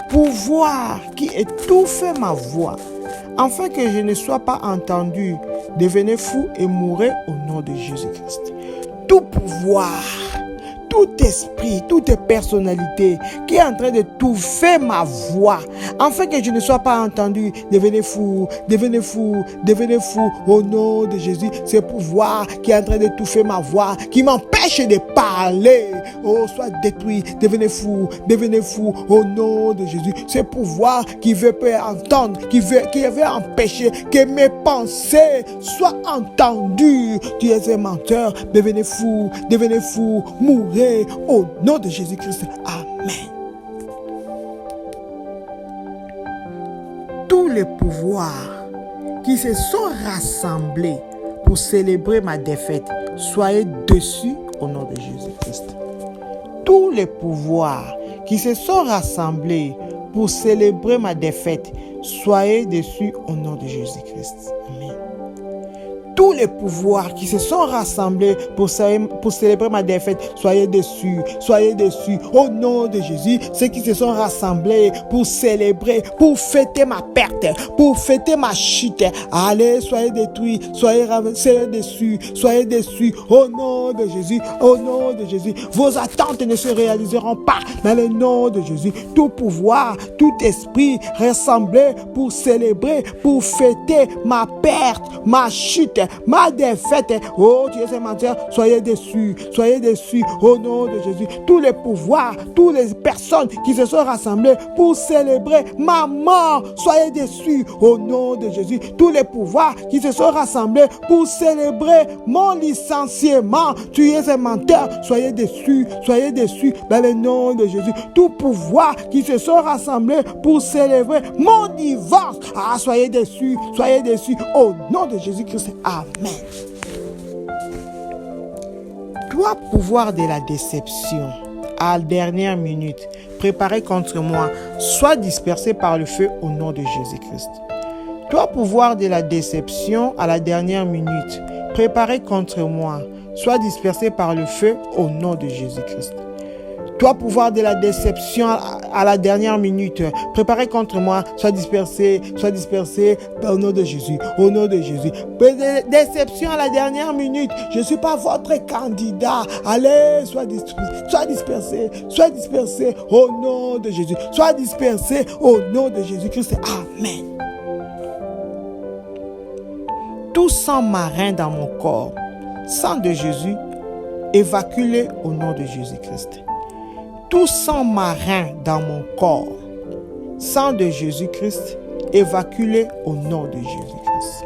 Pouvoir qui étouffe ma voix, afin que je ne sois pas entendu, devenez fou et mourrez au nom de Jésus-Christ. Tout pouvoir, tout esprit, toute personnalité qui est en train d'étouffer ma voix, afin que je ne sois pas entendu, devenez fou, devenez fou, devenez fou au nom de Jésus. Ce pouvoir qui est en train d'étouffer ma voix, qui m'empêche de parler, oh, soit détruit, devenez fou au nom de Jésus. Ce pouvoir qui veut pas entendre, qui veut empêcher que mes pensées soient entendues. Tu es un menteur, devenez fou, mourrez au nom de Jésus-Christ. Amen. Tous les pouvoirs qui se sont rassemblés pour célébrer ma défaite, soyez dessus au nom de Jésus-Christ. Tous les pouvoirs qui se sont rassemblés pour célébrer ma défaite, soyez dessus au nom de Jésus-Christ. Amen. Tous les pouvoirs qui se sont rassemblés pour célébrer ma défaite, soyez dessus au nom de Jésus. Ceux qui se sont rassemblés pour célébrer, pour fêter ma perte, pour fêter ma chute, allez, soyez détruits, soyez dessus au nom de Jésus, au nom de Jésus. Vos attentes ne se réaliseront pas dans le nom de Jésus. Tout pouvoir, tout esprit rassemblé pour célébrer, pour fêter ma perte, ma chute, ma défaite, oh, tu es un menteur, soyez déçus au nom de Jésus. Tous les pouvoirs, toutes les personnes qui se sont rassemblées pour célébrer ma mort, soyez déçus au nom de Jésus. Tous les pouvoirs qui se sont rassemblés pour célébrer mon licenciement, tu es un menteur, soyez déçus dans le nom de Jésus. Tout pouvoir qui se sont rassemblés pour célébrer mon divorce, soyez déçus au nom de Jésus-Christ. Amen. Toi, pouvoir de la déception, à la dernière minute, préparé contre moi, sois dispersé par le feu au nom de Jésus-Christ. Toi, pouvoir de la déception, à la dernière minute, préparé contre moi, sois dispersé par le feu au nom de Jésus-Christ. Toi, pouvoir de la déception à la dernière minute, préparé contre moi, sois dispersé au nom de Jésus, au nom de Jésus. Déception à la dernière minute, je ne suis pas votre candidat. Allez, sois dispersé au nom de Jésus. Sois dispersé au nom de Jésus-Christ. Amen. Tout sang marin dans mon corps, sang de Jésus, évacue-le au nom de Jésus-Christ. Tout sang marin dans mon corps, sang de Jésus-Christ, évacue-le au nom de Jésus-Christ.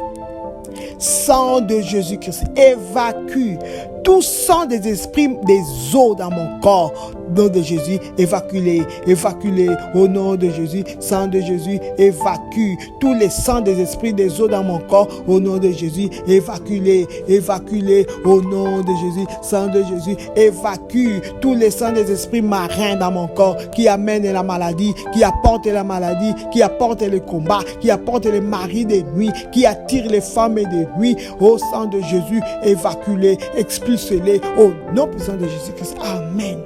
Sang de Jésus-Christ, évacue tout sang des esprits, des eaux dans mon corps. Nom de Jésus, évacue-les au nom de Jésus. Sang de Jésus, évacue tous les sangs des esprits, des eaux dans mon corps. Au nom de Jésus, évacue-les au nom de Jésus. Sang de Jésus, évacue tous les sangs des esprits marins dans mon corps qui amènent la maladie, qui apportent la maladie, qui apportent le combat, qui apportent les maris de nuit, qui attirent les femmes de nuit. Au sang de Jésus, évacue-les, expulse-les au nom puissant de Jésus-Christ. Amen.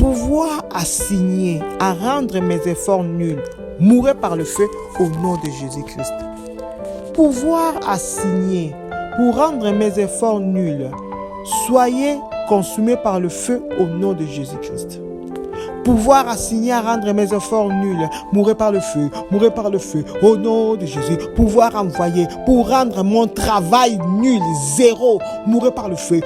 pouvoir assigner à rendre mes efforts nuls, mourrez par le feu au nom de Jésus-Christ. Pouvoir assigner pour rendre mes efforts nuls, soyez consumés par le feu au nom de Jésus-Christ. Pouvoir assigner à rendre mes efforts nuls, mourrez par le feu, au nom de Jésus. Pouvoir envoyer pour rendre mon travail nul, zéro, mourrez par le feu,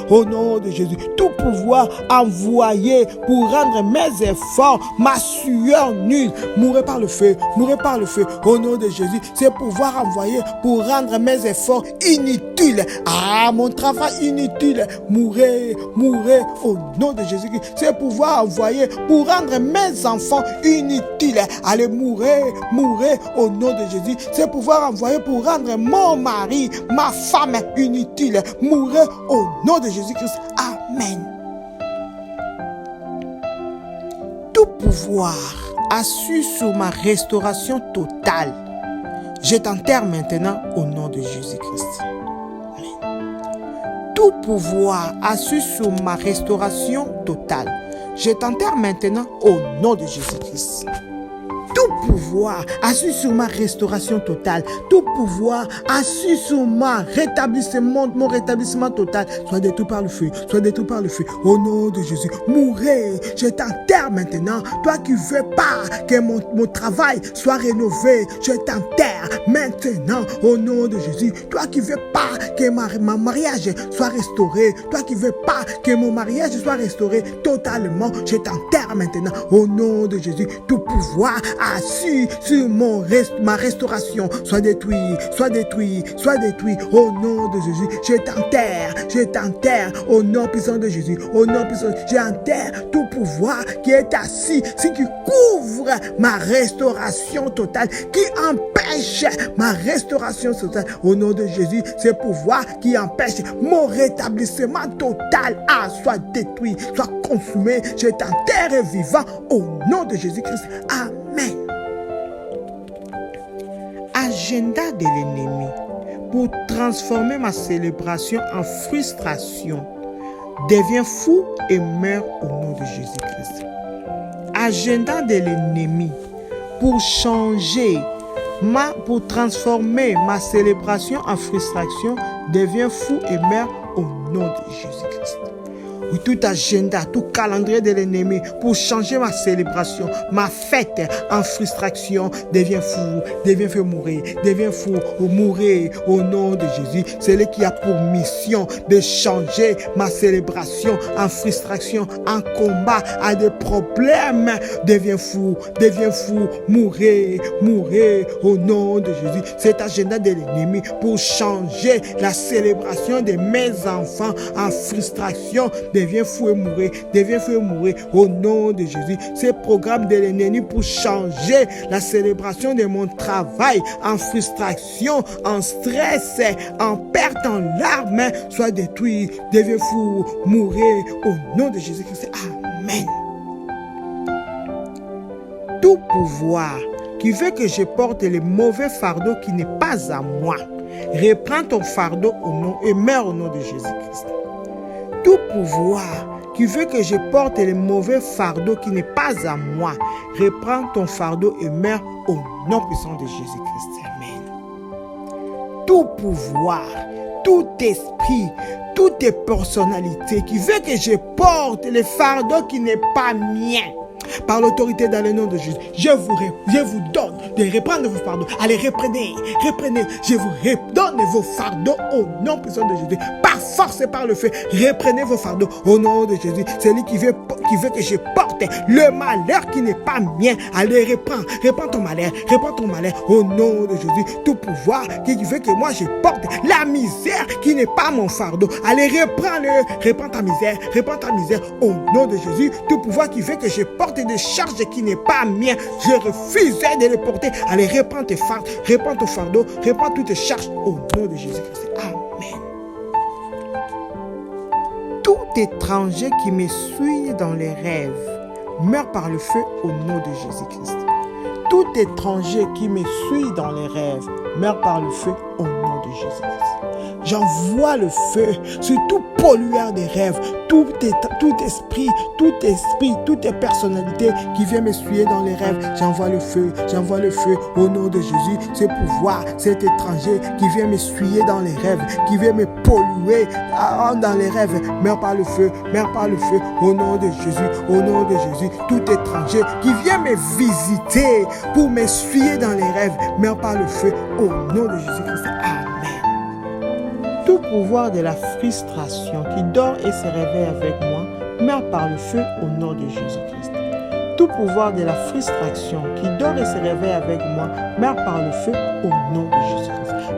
au nom de Jésus. Tout pouvoir envoyer pour rendre mes efforts, ma sueur nulle, mourrez par le feu, au nom de Jésus. C'est pouvoir envoyer pour rendre mes efforts inutiles, mon travail inutile, mourrez au nom de Jésus. C'est pouvoir envoyer pour rendre mes enfants inutiles. Allez, mourrez au nom de Jésus. C'est pouvoir envoyer pour rendre mon mari, ma femme inutile. Mourrez au nom de Jésus-Christ. Amen. Tout pouvoir assis sur ma restauration totale, je t'enterre maintenant au nom de Jésus-Christ. Tout pouvoir assis sur ma restauration totale, je t'enterre maintenant au nom de Jésus-Christ. Tout pouvoir assis sur ma restauration totale, tout pouvoir assis sur mon rétablissement total, soit détruit par le feu, au nom de Jésus. Mourrez, je t'enterre maintenant. Toi qui veux pas que mon travail soit rénové, je t'enterre maintenant au nom de Jésus. Toi qui veux pas que mon mariage soit restauré, toi qui veux pas que mon mariage soit restauré totalement, je t'enterre maintenant au nom de Jésus. Tout pouvoir assis sur ma restauration, soit détruit au nom de Jésus. Je t'enterre au nom puissant de Jésus, j'enterre tout pouvoir qui est assis, qui couvre ma restauration totale, qui empêche ma restauration totale au nom de Jésus. Ce pouvoir qui empêche mon rétablissement total soit détruit, soit consumé. Je t'enterre vivant au nom de Jésus-Christ. Amen. Agenda de l'ennemi pour transformer ma célébration en frustration devient fou et meurt au nom de Jésus-Christ. Agenda de l'ennemi pour transformer ma célébration en frustration devient fou et meurt au nom de Jésus-Christ. Oui, tout agenda, tout calendrier de l'ennemi pour changer ma célébration, ma fête en frustration devient fait mourir au nom de Jésus. C'est lui qui a pour mission de changer ma célébration en frustration, en combat à des problèmes, devient fou, mourir au nom de Jésus. Cet agenda de l'ennemi pour changer la célébration de mes enfants en frustration devient fou et mourir au nom de Jésus. Ce programme de l'ennemi pour changer la célébration de mon travail en frustration, en stress, en perte, en larmes, soit détruit, devient fou, mourir au nom de Jésus-Christ. Amen. Tout pouvoir qui veut que je porte le mauvais fardeau qui n'est pas à moi, reprends ton fardeau au nom et meurs au nom de Jésus-Christ. Tout pouvoir qui veut que je porte le mauvais fardeau qui n'est pas à moi, reprends ton fardeau et meurs au nom puissant de Jésus-Christ. Amen. Tout pouvoir, tout esprit, toute personnalité qui veut que je porte le fardeau qui n'est pas mien, par l'autorité dans le nom de Jésus, je vous donne de reprendre vos fardeaux. Allez, reprenez. Je vous redonne vos fardeaux au nom puissant de Jésus. Par force et par le feu, reprenez vos fardeaux au nom de Jésus. C'est lui qui veut que je porte le malheur qui n'est pas mien. Allez, reprends ton malheur au nom de Jésus. Tout pouvoir qui veut que moi je porte la misère qui n'est pas mon fardeau. Allez, reprends ta misère au nom de Jésus. Tout pouvoir qui veut que je porte des charges qui n'est pas mien, je refuse de les porter. Allez, reprends ton fardeau, reprends toutes tes charges au nom de Jésus-Christ. Amen. Tout étranger qui me suit dans les rêves meurt par le feu au nom de Jésus-Christ. Tout étranger qui me suit dans les rêves meurt par le feu au nom de Jésus-Christ. J'envoie le feu sur tout pollueur des rêves, tout esprit, toute personnalité qui vient m'essuyer dans les rêves. J'envoie le feu au nom de Jésus. Ce pouvoir, cet étranger qui vient m'essuyer dans les rêves, qui vient me polluer dans les rêves. Meurs par le feu, au nom de Jésus. Tout étranger qui vient me visiter pour m'essuyer dans les rêves, meurs par le feu, au nom de Jésus-Christ. Amen. Tout pouvoir de la frustration qui dort et se réveille avec moi, meurt par le feu au nom de Jésus-Christ. Tout pouvoir de la frustration qui dort et se réveille avec moi, meurt par le feu au nom de Jésus-Christ.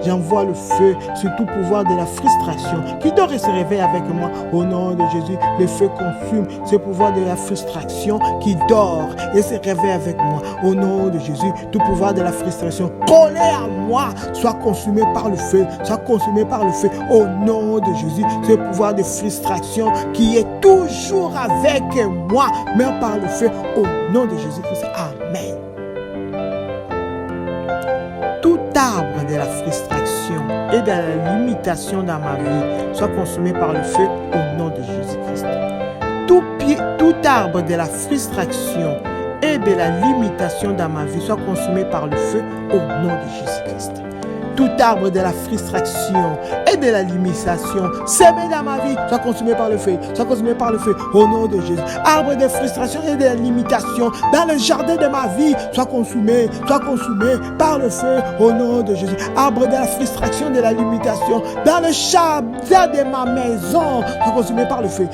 J'envoie le feu sur tout pouvoir de la frustration qui dort et se réveille avec moi au nom de Jésus. Le feu consume ce pouvoir de la frustration qui dort et se réveille avec moi au nom de Jésus. Tout pouvoir de la frustration collé à moi soit consumé par le feu, au nom de Jésus. Ce pouvoir de frustration qui est toujours avec moi, meurt par le feu au nom de Jésus-Christ. Amen. Tout arbre de la frustration et de la limitation dans ma vie soit consumé par le feu au nom de Jésus-Christ. Tout arbre de la frustration et de la limitation dans ma vie soit consumé par le feu au nom de Jésus-Christ. Tout arbre de la frustration et de la limitation semé dans ma vie soit consumé par le feu, au nom de Jésus. Arbre de frustration et de la limitation dans le jardin de ma vie soit consumé par le feu, au nom de Jésus. Arbre de la frustration et de la limitation dans le jardin de ma maison soit consumé par le feu,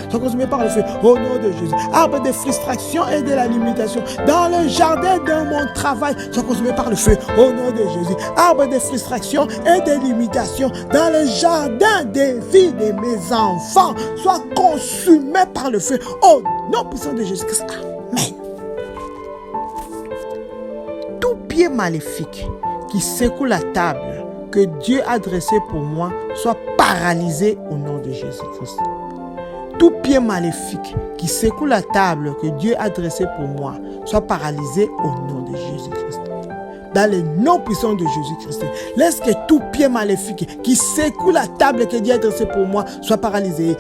au nom de Jésus. Arbre de frustration et de la limitation dans le jardin de mon travail soit consumé par le feu, au nom de Jésus. Arbre de frustration et des limitations dans le jardin des vies de mes enfants soit consumé par le feu au nom puissant de Jésus-Christ. Amen. Tout pied maléfique qui secoue la table que Dieu a dressée pour moi soit paralysé au nom de Jésus-Christ. Tout pied maléfique qui secoue la table que Dieu a dressée pour moi soit paralysé au nom de Jésus-Christ. Dans le nom puissant de Jésus-Christ, laisse que tout pied maléfique qui secoue la table que Dieu a dressée pour moi soit paralysé,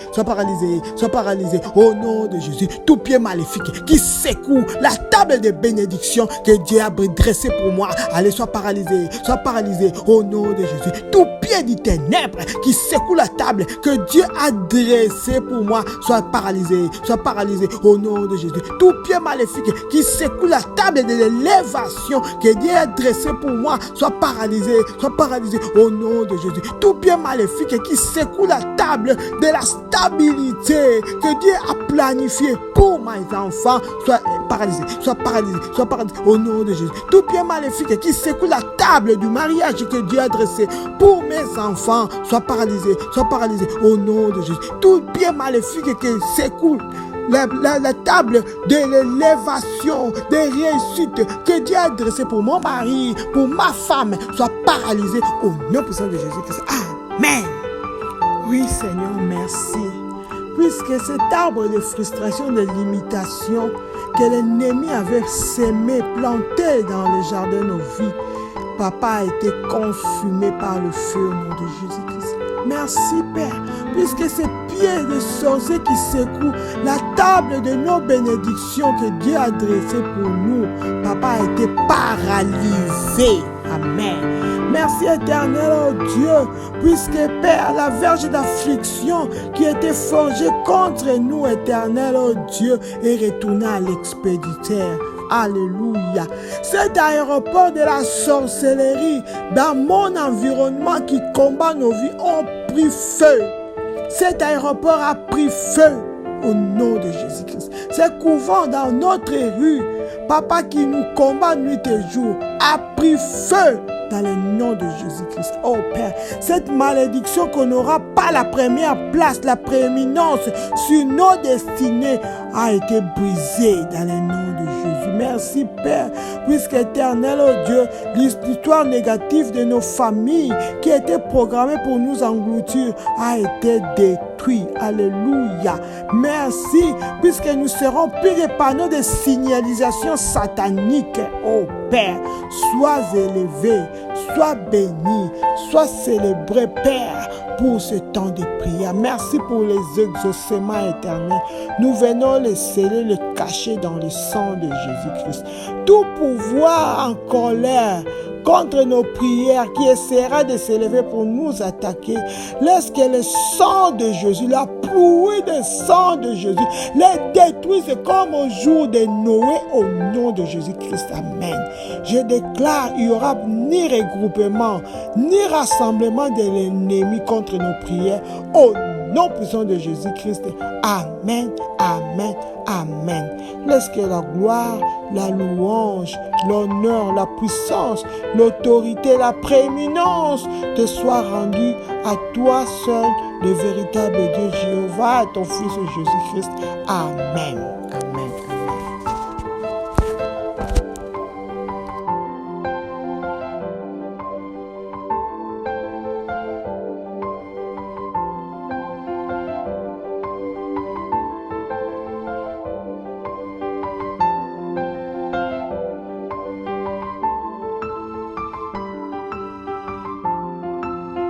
au nom de Jésus. Tout pied maléfique qui secoue la table de bénédiction que Dieu a dressée pour moi, allez, soit paralysé, au nom de Jésus. Tout pied du ténèbre qui secoue la table que Dieu a dressée pour moi, soit paralysé, au nom de Jésus. Tout pied maléfique qui secoue la table de l'élévation que Dieu a dressé pour moi, soit paralysé, au nom de Jésus. Tout pied maléfique qui secoue la table de la stabilité que Dieu a planifié pour mes enfants, soit paralysé, au nom de Jésus. Tout pied maléfique qui secoue la table du mariage que Dieu a dressé pour mes enfants, soit paralysé, au nom de Jésus. Tout pied maléfique qui secoue la table de l'élévation, des réussites que Dieu a dressé pour mon mari, pour ma femme, soit paralysé au nom puissant de Jésus-Christ. Amen. Oui, Seigneur, merci. Puisque cet arbre de frustration, de limitation que l'ennemi avait semé, planté dans le jardin de nos vies, Papa, a été consumé par le feu au nom de Jésus-Christ. Merci, Père, puisque ces pieds de sorciers qui secouent la table de nos bénédictions que Dieu a dressées pour nous, Papa, a été paralysé. Amen. Merci éternel, oh Dieu, puisque Père, la verge d'affliction qui était forgée contre nous, éternel, oh Dieu, est retournée à l'expéditeur. Alléluia. Cet aéroport de la sorcellerie dans mon environnement qui combat nos vies ont pris feu. Cet aéroport a pris feu au nom de Jésus-Christ. Ce couvent dans notre rue, Papa, qui nous combat nuit et jour, a pris feu dans le nom de Jésus-Christ. Oh Père, cette malédiction qu'on n'aura pas la première place, la prééminence sur nos destinées a été brisée dans le nom de Jésus. Merci, Père, puisque éternel, oh Dieu, l'histoire négative de nos familles qui était programmée pour nous engloutir a été détruite. Alléluia. Merci, puisque nous serons plus des panneaux de signalisation satanique. Oh Père, sois élevé, sois béni, sois célébré, Père, pour ce temps de prière. Merci pour les exaucements éternels. Nous venons les sceller, les cacher dans le sang de Jésus-Christ. Tout pouvoir en colère contre nos prières qui essaiera de s'élever pour nous attaquer, laisse que le sang de Jésus, la pluie du sang de Jésus, les détruise comme au jour de Noé au nom de Jésus-Christ. Amen. Je déclare, il n'y aura ni regroupement, ni rassemblement de l'ennemi contre nos prières au nom puissant de Jésus-Christ. Amen, amen, amen. Laisse que la gloire, la louange, l'honneur, la puissance, l'autorité, la prééminence te soient rendues à toi seul, le véritable Dieu Jéhovah, à ton Fils Jésus-Christ. Amen.